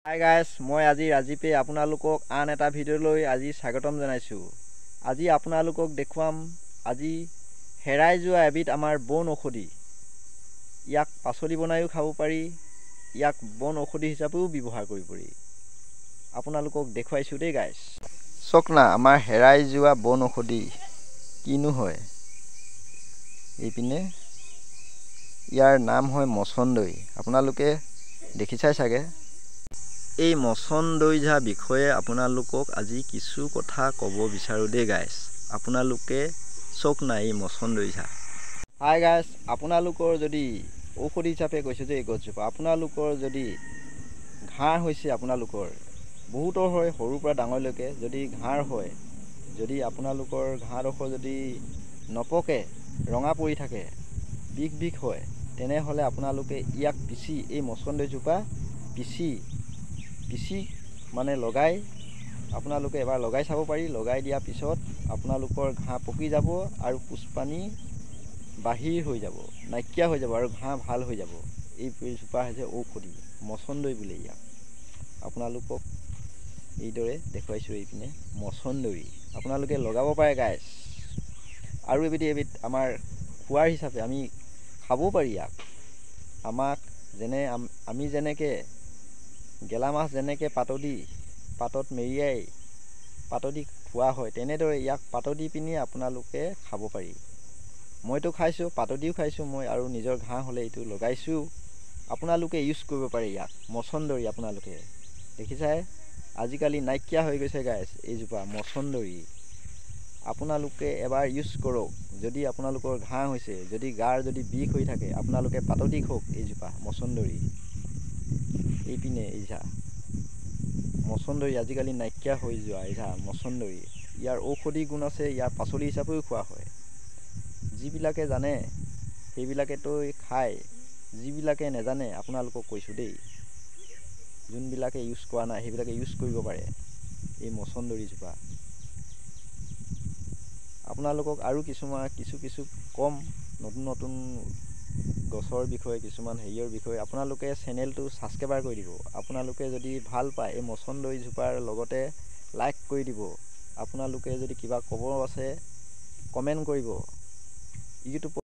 Hi guys, মই আজি ৰাজীৱে আপোনালোকক আন এটা ভিডিঅ'লৈ আজি স্বাগতম জনাইছোঁ। আজি আপোনালোকক দেখুৱাম আজি হেৰাই যোৱা এবিধ আমাৰ বন ঔষধি। ইয়াক পাচলি বনাইও খাব পাৰি, ইয়াক বন ঔষধি হিচাপেও ব্যৱহাৰ কৰিব পাৰি। আপোনালোকক দেখুৱাইছোঁ দেই গাইজ। চাওক না, আমাৰ হেৰাই যোৱা বন ঔষধি কিনো হয়। এইপিনে ইয়াৰ নাম হয় মচন্দৰী। আপোনালোকে দেখিছাই চাগে। এই মচন্দৰীজা বিষয়ে আপোনালোকক আজি কিছু কথা ক'ব বিচাৰোঁ দেই গাইজ। আপোনালোকে চাওক না এই মচন্দৰীজা। হাই গাইজ, আপোনালোকৰ যদি ঔষধি হিচাপে কৈছোঁ যে এই গছজোপা আপোনালোকৰ যদি ঘাঁহ হৈছে, আপোনালোকৰ বহুতৰ হয়, সৰুৰ পৰা ডাঙৰলৈকে যদি ঘাঁহ হয়, যদি আপোনালোকৰ ঘাঁহডোখৰ যদি নপকে, ৰঙা পৰি থাকে, বিষ হয়, তেনেহ'লে আপোনালোকে ইয়াক পিচি এই মচন্দৰীজোপা পিচি মানে লগাই আপোনালোকে এবাৰ লগাই চাব পাৰি। লগাই দিয়াৰ পিছত আপোনালোকৰ ঘাঁহ পকি যাব আৰু পুষ্পানী বাহিৰ হৈ যাব, নাইকিয়া হৈ যাব আৰু ঘাঁহ ভাল হৈ যাব। এইজোপা হৈছে ঔষধি মচন্দৰী বোলে ইয়াক। আপোনালোকক এইদৰে দেখুৱাইছোঁ। এইপিনে মচন্দৰী আপোনালোকে লগাব পাৰে গাইজ। আৰু এবিধ আমাৰ খোৱাৰ হিচাপে আমি খাবও পাৰি ইয়াক। আমি যেনেকৈ গেলা মাছ যেনেকৈ পাতত মেৰিয়াই পাতদি খোৱা হয়, তেনেদৰে ইয়াক পাতদি পিনি আপোনালোকে খাব পাৰি। মইতো খাইছোঁ, পাতদিও খাইছোঁ মই, আৰু নিজৰ ঘাঁহ হ'লে এইটো লগাইছোঁ। আপোনালোকে ইউজ কৰিব পাৰে ইয়াক মচন্দৰী। আপোনালোকে দেখিছাই আজিকালি নাইকিয়া হৈ গৈছে গাইজ এইজোপা মচন্দৰী। আপোনালোকে এবাৰ ইউজ কৰক। যদি আপোনালোকৰ ঘাঁহ হৈছে, যদি গাৰ যদি বিষ হৈ থাকে, আপোনালোকে পাতদি খাওক এইজোপা মচন্দৰী। এইপিনে এইজা মচন্দৰী আজিকালি নাইকিয়া হৈ যোৱা এইজা মচন্দৰী। ইয়াৰ ঔষধি গুণ আছে, ইয়াৰ পাচলি হিচাপেও খোৱা হয়। যিবিলাকে জানে সেইবিলাকেতো খায়, যিবিলাকে নেজানে আপোনালোকক কৈছোঁ দেই, যোনবিলাকে ইউজ কৰা নাই সেইবিলাকে ইউজ কৰিব পাৰে এই মচন্দৰীজোপা। আপোনালোকক আৰু কিছু কম নতুন গছৰ বিষয়ে, কিছুমান হেৰিয়ৰ বিষয়ে। আপোনালোকে চেনেলটো ছাবস্ক্ৰাইবাৰ কৰি দিব। আপোনালোকে যদি ভাল পায় এই মচন্দৰীজোপাৰ লগতে লাইক কৰি দিব। আপোনালোকে যদি কিবা ক'ব আছে কমেণ্ট কৰিব। ইউটিউবত